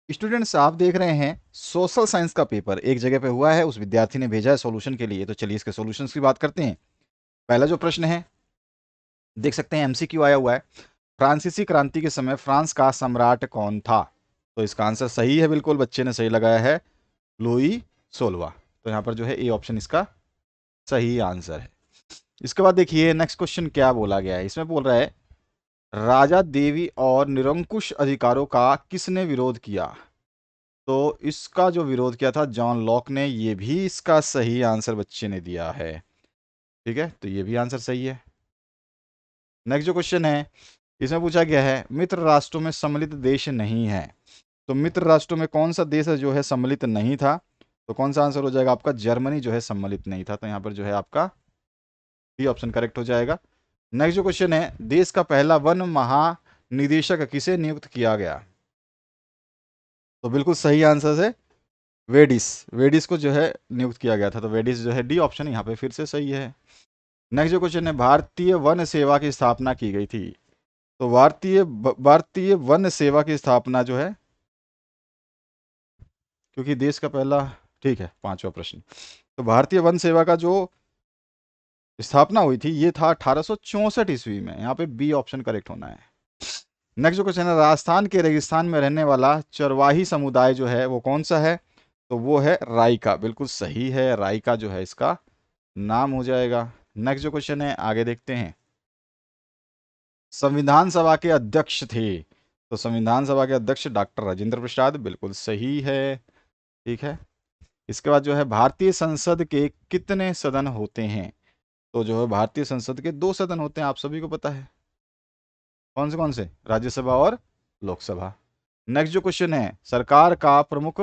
Students आप देख रहे हैं सोशल साइंस का पेपर एक जगह पे हुआ है, उस विद्यार्थी ने भेजा है सॉल्यूशन के लिए। तो चलिए इसके सॉल्यूशंस की बात करते हैं। पहला जो प्रश्न है, देख सकते हैं एमसीक्यू आया हुआ है। फ्रांसीसी क्रांति के समय फ्रांस का सम्राट कौन था? तो इसका आंसर सही है, बिल्कुल बच्चे ने सही लगाया है, लुई 16। तो यहाँ पर जो है ए ऑप्शन इसका सही आंसर है। इसके बाद देखिए नेक्स्ट क्वेश्चन क्या बोला गया है। इसमें बोल रहा है राजा देवी और निरंकुश अधिकारों का किसने विरोध किया? तो इसका जो विरोध किया था जॉन लॉक ने। ये भी इसका सही आंसर बच्चे ने दिया है। ठीक है, तो ये भी आंसर सही है। नेक्स्ट जो क्वेश्चन है, इसमें पूछा गया है मित्र राष्ट्रों में सम्मिलित देश नहीं है। तो मित्र राष्ट्रों में कौन सा देश है जो है सम्मिलित नहीं था? तो कौन सा आंसर हो जाएगा आपका? जर्मनी जो है सम्मिलित नहीं था। तो यहाँ पर जो है आपका बी ऑप्शन करेक्ट हो जाएगा। नेक्स्ट जो क्वेश्चन है, देश का पहला वन महानिदेशक किसे नियुक्त किया गया? तो बिल्कुल सही आंसर है वेडिस। वेडिस को जो है नियुक्त किया गया था। तो वेडिस जो है डी ऑप्शन यहाँ पे फिर से सही है। नेक्स्ट जो क्वेश्चन है, भारतीय वन सेवा की स्थापना की गई थी। तो भारतीय वन सेवा की स्थापना जो है, क्योंकि देश का पहला, ठीक है, पांचवा प्रश्न। तो भारतीय वन सेवा का जो स्थापना हुई थी ये था 1864 ईस्वी में। यहाँ पे बी ऑप्शन करेक्ट होना है। नेक्स्ट जो क्वेश्चन है, राजस्थान के रेगिस्तान में रहने वाला चरवाही समुदाय जो है वो कौन सा है? तो वो है राइका। बिल्कुल सही है, राइका जो है इसका नाम हो जाएगा। नेक्स्ट जो क्वेश्चन है आगे देखते हैं। संविधान सभा के अध्यक्ष थे। तो संविधान सभा के अध्यक्ष डॉक्टर राजेंद्र प्रसाद। बिल्कुल सही है। ठीक है। इसके बाद जो है भारतीय संसद के कितने सदन होते हैं? तो जो है भारतीय संसद के दो सदन होते हैं, आप सभी को पता है। कौन से? राज्यसभा और लोकसभा। नेक्स्ट जो क्वेश्चन है, सरकार का प्रमुख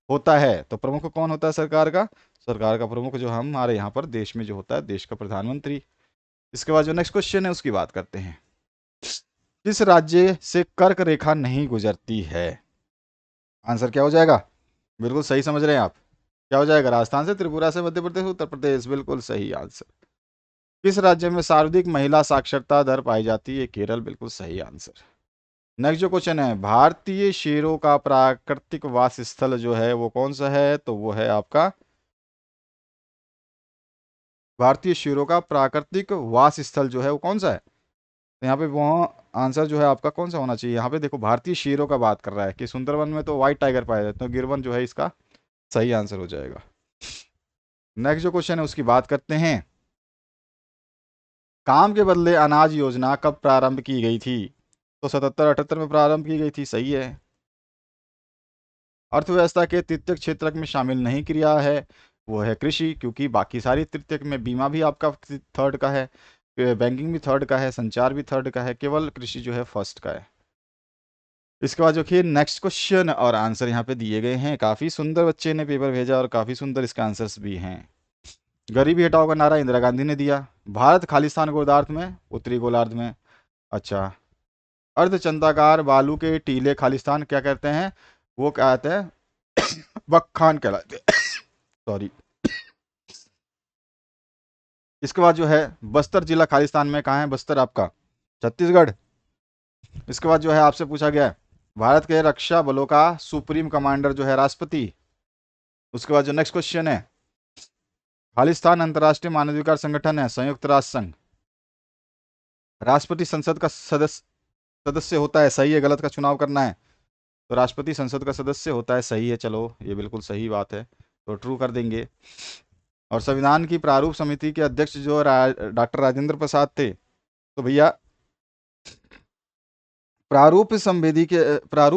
होता है। तो प्रमुख कौन होता है सरकार का? सरकार का प्रमुख जो हमारे यहाँ पर देश में जो होता है, देश का प्रधानमंत्री। इसके बाद जो नेक्स्ट क्वेश्चन है उसकी बात करते हैं। किस राज्य से कर्क रेखा नहीं गुजरती है? आंसर क्या हो जाएगा? बिल्कुल सही समझ रहे हैं आप। क्या हो जाएगा? राजस्थान से, त्रिपुरा से, मध्य प्रदेश, उत्तर प्रदेश। बिल्कुल सही आंसर। किस राज्य में सर्वाधिक महिला साक्षरता दर पाई जाती है? केरल। बिल्कुल सही आंसर। नेक्स्ट जो क्वेश्चन है, भारतीय शेरों का प्राकृतिक वास स्थल जो है वो कौन सा है? तो वो है आपका, भारतीय शेरों का प्राकृतिक वास स्थल जो है वो कौन सा है? तो यहाँ पे वो आंसर जो है आपका कौन सा होना चाहिए? यहाँ पे देखो भारतीय शेरों का बात कर रहा है कि सुंदरवन में तो व्हाइट टाइगर पाए जाते हैं, तो गिरवन जो है इसका सही आंसर हो जाएगा। नेक्स्ट जो क्वेश्चन है उसकी बात करते हैं। काम के बदले अनाज योजना कब प्रारंभ की गई थी? तो 77-78 में प्रारंभ की गई थी। सही है। अर्थव्यवस्था के तृतीयक क्षेत्र में शामिल नहीं किया है, वो है कृषि, क्योंकि बाकी सारी तृतीयक में बीमा भी आपका थर्ड का है, बैंकिंग भी थर्ड का है, संचार भी थर्ड का है, केवल कृषि जो है फर्स्ट का है। इसके बाद जो कि नेक्स्ट क्वेश्चन और आंसर यहाँ पे दिए गए हैं। काफ़ी सुंदर बच्चे ने पेपर भेजा और काफ़ी सुंदर इसका आंसर्स भी हैं। गरीबी हटाओ का नारा इंदिरा गांधी ने दिया। भारत खालिस्तान गोलार्ध में, उत्तरी गोलार्ध में। अच्छा। अर्धचंद्राकार बालू के टीले खालिस्तान क्या कहते हैं? वो कहते हैं बख्खान कहलाते हैं। सॉरी। इसके बाद जो है बस्तर जिला खालिस्तान में कहाँ है? बस्तर आपका छत्तीसगढ़। इसके बाद जो है आपसे पूछा गया है भारत के रक्षा बलों का सुप्रीम कमांडर जो है राष्ट्रपति। उसके बाद जो नेक्स्ट क्वेश्चन है, खालिस्तान अंतर्राष्ट्रीय मानवाधिकार संगठन है संयुक्त राष्ट्र संघ। राष्ट्रपति संसद का सदस्य सदस्य होता है, सही है गलत का चुनाव करना है। तो राष्ट्रपति संसद का सदस्य होता है, सही है। चलो ये बिल्कुल सही बात है, तो ट्रू कर देंगे। और संविधान की प्रारूप समिति के अध्यक्ष जो डॉक्टर राजेंद्र प्रसाद थे। तो भैया प्रारूप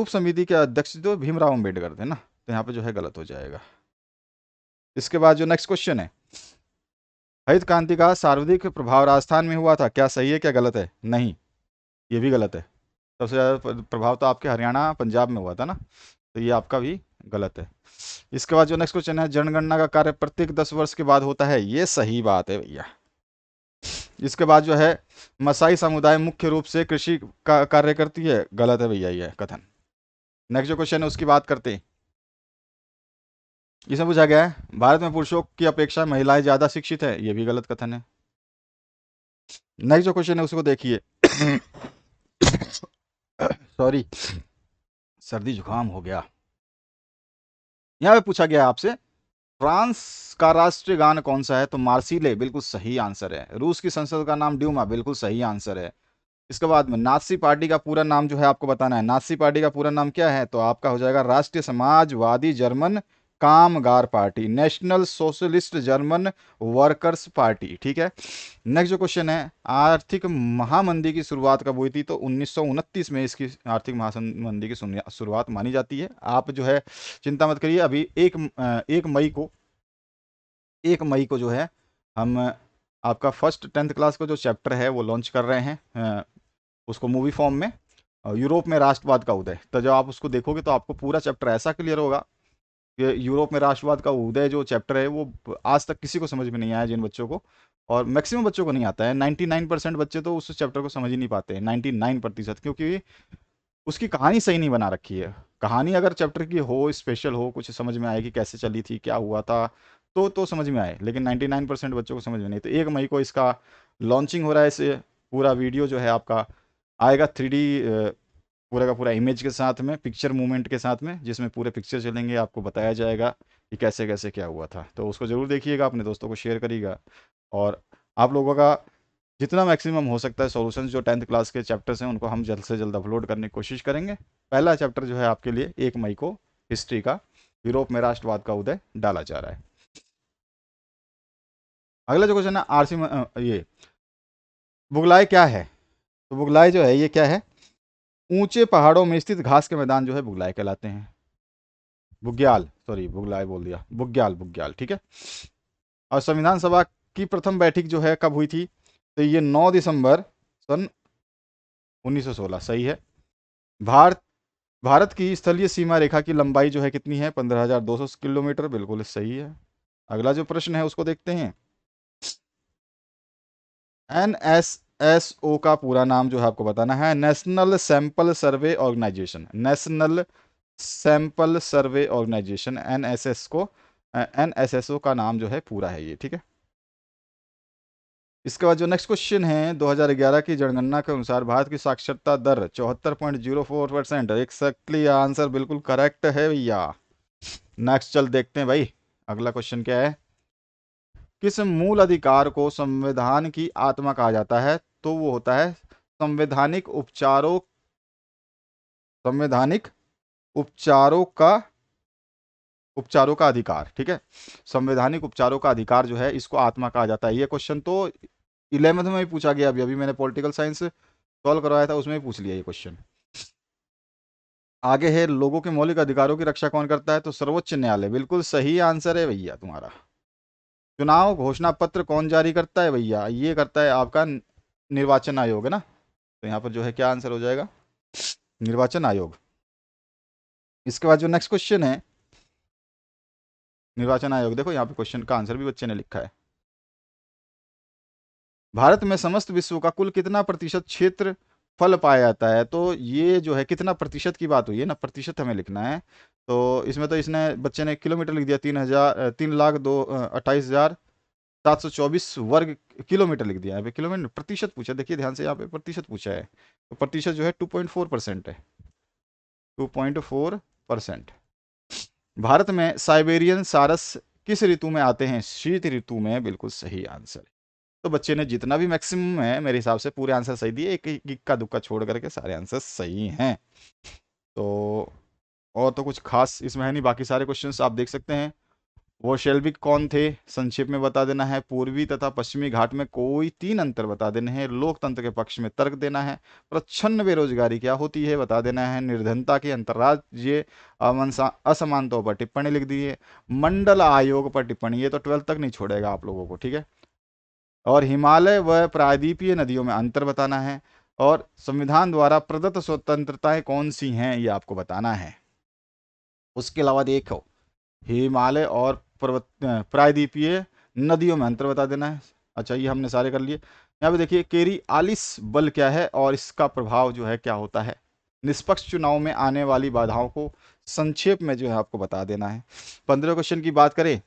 समिति के अध्यक्ष जो भीमराव अम्बेडकर थे ना, तो यहाँ पे जो है गलत हो जाएगा। इसके बाद जो नेक्स्ट क्वेश्चन है, हरित क्रांति का सर्वाधिक प्रभाव राजस्थान में हुआ था, क्या सही है क्या गलत है? नहीं, ये भी गलत है। सबसे ज़्यादा प्रभाव तो आपके हरियाणा पंजाब में हुआ था ना, तो ये आपका भी गलत है। इसके बाद जो नेक्स्ट क्वेश्चन है, जनगणना का कार्य प्रत्येक 10 वर्ष के बाद होता है, ये सही बात है भैया। इसके बाद जो है मसाई समुदाय मुख्य रूप से कृषि का कार्य करती है, गलत है भैया ये कथन। नेक्स्ट जो क्वेश्चन है उसकी बात करते हैं। इसमें पूछा गया है भारत में पुरुषों की अपेक्षा महिलाएं ज्यादा शिक्षित है, ये भी गलत कथन है। नेक्स्ट जो क्वेश्चन है उसको देखिए। सॉरी, सर्दी जुकाम हो गया। यहाँ पे पूछा गया आपसे फ्रांस का राष्ट्रीय गान कौन सा है, तो मार्सिले बिल्कुल सही आंसर है। रूस की संसद का नाम ड्यूमा बिल्कुल सही आंसर है। इसके बाद में नात्सी पार्टी का पूरा नाम जो है आपको बताना है। नात्सी पार्टी का पूरा नाम क्या है, तो आपका हो जाएगा राष्ट्रीय समाजवादी जर्मन कामगार party, national socialist German workers party. ठीक है। नेक्स्ट जो क्वेश्चन है, आर्थिक महामंदी की शुरुआत कब हुई थी, तो 1929 में इसकी आर्थिक महामंदी की शुरुआत मानी जाती है। आप जो है चिंता मत करिए, अभी एक मई को जो है हम आपका फर्स्ट 10th क्लास का जो चैप्टर है वो लॉन्च कर रहे हैं, उसको मूवी फॉर्म में, यूरोप में राष्ट्रवाद का उदय। तो जब आप उसको देखोगे तो आपको पूरा चैप्टर ऐसा क्लियर होगा कि यूरोप में राष्ट्रवाद का उदय जो चैप्टर है वो आज तक किसी को समझ में नहीं आया, जिन बच्चों को, और मैक्सिमम बच्चों को नहीं आता है। 99% बच्चे तो उस चैप्टर को समझ ही नहीं पाते हैं, 99%, क्योंकि उसकी कहानी सही नहीं बना रखी है। कहानी अगर चैप्टर की हो, स्पेशल हो, कुछ समझ में आएगी कैसे चली थी, क्या हुआ था, तो समझ में आए, लेकिन 99% बच्चों को समझ में नहीं। तो 1 मई को इसका लॉन्चिंग हो रहा है। इसे पूरा वीडियो जो है आपका आएगा 3D पूरा का पूरा इमेज के साथ में, पिक्चर मूवमेंट के साथ में, जिसमें पूरे पिक्चर चलेंगे, आपको बताया जाएगा कि कैसे कैसे क्या हुआ था। तो उसको ज़रूर देखिएगा, अपने दोस्तों को शेयर करिएगा, और आप लोगों का जितना मैक्सिमम हो सकता है सॉल्यूशंस जो 10th क्लास के चैप्टर्स हैं उनको हम जल्द से जल्द अपलोड करने की कोशिश करेंगे। पहला चैप्टर जो है आपके लिए 1 मई को हिस्ट्री का, यूरोप में राष्ट्रवाद का उदय, डाला जा रहा है। अगला जो क्वेश्चन है ये बुगलाय क्या है, तो बुगलाय जो है ये क्या है, ऊंचे पहाड़ों में स्थित घास के मैदान जो है बुगलाय कहलाते हैं। बुग्याल, सॉरी बुगलाय बोल दिया, बुग्याल बुग्याल, ठीक है। और संविधान सभा की प्रथम बैठक जो है कब हुई थी, तो ये 9 दिसंबर सन 1916, सही है। भारत भारत की स्थलीय सीमा रेखा की लंबाई जो है कितनी है, 15,200 किलोमीटर, बिल्कुल सही है। अगला जो प्रश्न है उसको देखते हैं। NSSO का पूरा नाम जो है आपको बताना है, national sample survey organisation. National sample survey organisation, NSSO का नाम जो है पूरा है ये, ठीक है। इसके बाद जो नेक्स्ट क्वेश्चन है, 2011 की जनगणना के अनुसार भारत की साक्षरता दर 74.04%, एक्जैक्टली आंसर बिल्कुल करेक्ट है भैया। नेक्स्ट चल देखते हैं भाई, अगला क्वेश्चन क्या है। किस मूल अधिकार को संविधान की आत्मा कहा जाता है, तो वो होता है संवैधानिक उपचारों का अधिकार, ठीक है। संवैधानिक उपचारों का अधिकार जो है इसको आत्मा कहा जाता है। ये क्वेश्चन तो 11th में ही पूछा गया, अभी अभी मैंने पॉलिटिकल साइंस सॉल्व करवाया था, उसमें ही पूछ लिया ये क्वेश्चन। आगे है, लोगों के मौलिक अधिकारों की रक्षा कौन करता है, तो सर्वोच्च न्यायालय, बिल्कुल सही आंसर है भैया तुम्हारा। चुनाव घोषणा पत्र कौन जारी करता है भैया, ये करता है आपका निर्वाचन आयोग है ना। तो यहाँ पर जो है क्या आंसर हो जाएगा, निर्वाचन आयोग। इसके बाद जो नेक्स्ट क्वेश्चन है, निर्वाचन आयोग, देखो यहाँ पे क्वेश्चन का आंसर भी बच्चे ने लिखा है। भारत में समस्त विश्व का कुल कितना प्रतिशत क्षेत्र फल पाया जाता है, तो ये जो है कितना प्रतिशत की बात हुई है ना, प्रतिशत हमें लिखना है। तो इसमें तो इसने बच्चे ने किलोमीटर लिख दिया, 3,28,724 वर्ग किलोमीटर लिख दिया। यहाँ पे किलोमीटर प्रतिशत पूछा, देखिए ध्यान से, यहाँ पे प्रतिशत पूछा है, तो प्रतिशत जो है 2.4% है, 2.4%। भारत में साइबेरियन सारस किस ऋतु में आते हैं, शीत ऋतु में, बिल्कुल सही आंसर है। तो बच्चे ने जितना भी मैक्सिमम है मेरे हिसाब से पूरे आंसर सही दिए, एक इक्का दुक्का छोड़ करके सारे आंसर सही हैं। तो और तो कुछ खास इसमें है नहीं, बाकी सारे क्वेश्चंस आप देख सकते हैं। वो शेल्विक कौन थे, संक्षेप में बता देना है। पूर्वी तथा पश्चिमी घाट में कोई 3 अंतर बता देने हैं। लोकतंत्र के पक्ष में तर्क देना है। प्रच्छन्न बेरोजगारी क्या होती है बता देना है। निर्धनता की अंतर्राज्यीय असमानताओं पर टिप्पणी लिख दी है। मंडल आयोग पर टिप्पणी, ये तो 12th तक नहीं छोड़ेगा आप लोगों को, ठीक है। और हिमालय व प्रायद्वीपीय नदियों में अंतर बताना है। और संविधान द्वारा प्रदत्त स्वतंत्रताएं कौन सी हैं ये आपको बताना है। उसके अलावा देखो, हिमालय और पर्वत प्रायद्वीपीय नदियों में अंतर बता देना है। अच्छा, ये हमने सारे कर लिए। यहाँ पे देखिए, केरी आलिस बल क्या है और इसका प्रभाव जो है क्या होता है। निष्पक्ष चुनाव में आने वाली बाधाओं को संक्षेप में जो है आपको बता देना है। 15 क्वेश्चन की बात करें,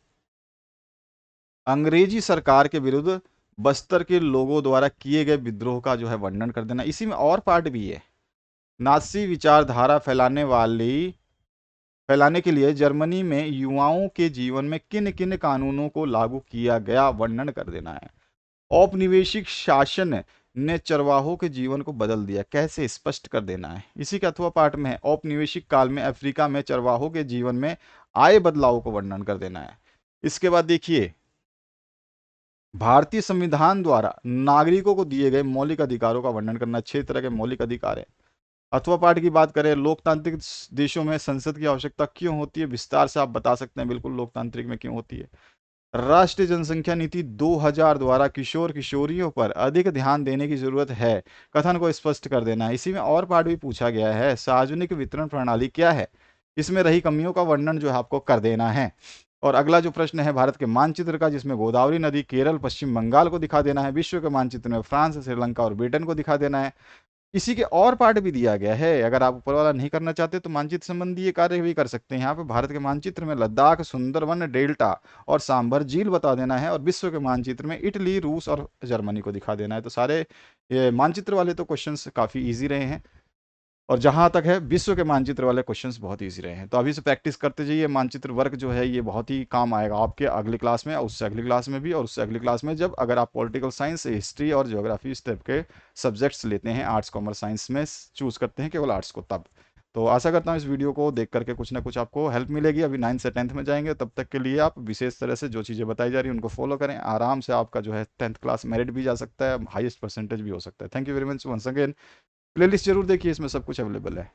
अंग्रेजी सरकार के विरुद्ध बस्तर के लोगों द्वारा किए गए विद्रोह का जो है वर्णन कर देना। इसी में और पार्ट भी है। नाजी विचारधारा फैलाने वाली फैलाने के लिए जर्मनी में युवाओं के जीवन में किन किन कानूनों को लागू किया गया, वर्णन कर देना है। औपनिवेशिक शासन ने चरवाहों के जीवन को बदल दिया, कैसे, स्पष्ट कर देना है। इसी के अथवा पाठ में है, औपनिवेशिक काल में अफ्रीका में चरवाहों के जीवन में आए बदलाव को वर्णन कर देना है। इसके बाद देखिए, भारतीय संविधान द्वारा नागरिकों को दिए गए मौलिक अधिकारों का वर्णन करना। 6 तरह के मौलिक अधिकार है। अथवा पाठ की बात करें, लोकतांत्रिक देशों में संसद की आवश्यकता क्यों होती है, विस्तार से आप बता सकते हैं बिल्कुल लोकतांत्रिक में क्यों होती है। राष्ट्रीय जनसंख्या नीति 2000 द्वारा किशोर किशोरियों पर अधिक ध्यान देने की जरूरत है, कथन को स्पष्ट कर देना है। इसी में और पाठ भी पूछा गया है, सार्वजनिक वितरण प्रणाली क्या है, इसमें रही कमियों का वर्णन जो है आपको कर देना है। और अगला जो प्रश्न है भारत के मानचित्र का, जिसमें गोदावरी नदी केरल पश्चिम बंगाल को दिखा देना है। विश्व के मानचित्र में फ्रांस, श्रीलंका और ब्रिटेन को दिखा देना है। इसी के और पार्ट भी दिया गया है, अगर आप ऊपर वाला नहीं करना चाहते तो मानचित्र संबंधी ये कार्य भी कर सकते हैं। यहाँ पे भारत के मानचित्र में लद्दाख, सुंदरवन डेल्टा और सांभर झील बता देना है। और विश्व के मानचित्र में इटली, रूस और जर्मनी को दिखा देना है। तो सारे ये मानचित्र वाले तो क्वेश्चंस काफ़ी ईजी रहे हैं, और जहां तक है विश्व के मानचित्र वाले क्वेश्चंस बहुत ईजी रहे हैं। तो अभी से प्रैक्टिस करते जाइए। मानचित्र वर्क जो है ये बहुत ही काम आएगा आपके अगली क्लास में, और उससे अगली क्लास में भी, और उससे अगली क्लास में जब अगर आप पॉलिटिकल साइंस, हिस्ट्री और ज्योग्राफी इस टाइप के सब्जेक्ट्स लेते हैं, आर्ट्स कॉमर्स साइंस में चूज करते हैं केवल आर्ट्स को, तब। तो आशा करता हूँ इस वीडियो को देख करके कुछ ना कुछ आपको हेल्प मिलेगी। अभी 9th से 10th में जाएंगे, तब तक के लिए आप विशेष तरह से जो चीज़ें बताई जा रही हैं उनको फॉलो करें। आराम से आपका जो है 10th क्लास मेरिट भी जा सकता है, हाईएस्ट परसेंटेज भी हो सकता है। Thank you very much once again. Playlist जरूर देखिए, इसमें सब कुछ अवेलेबल है।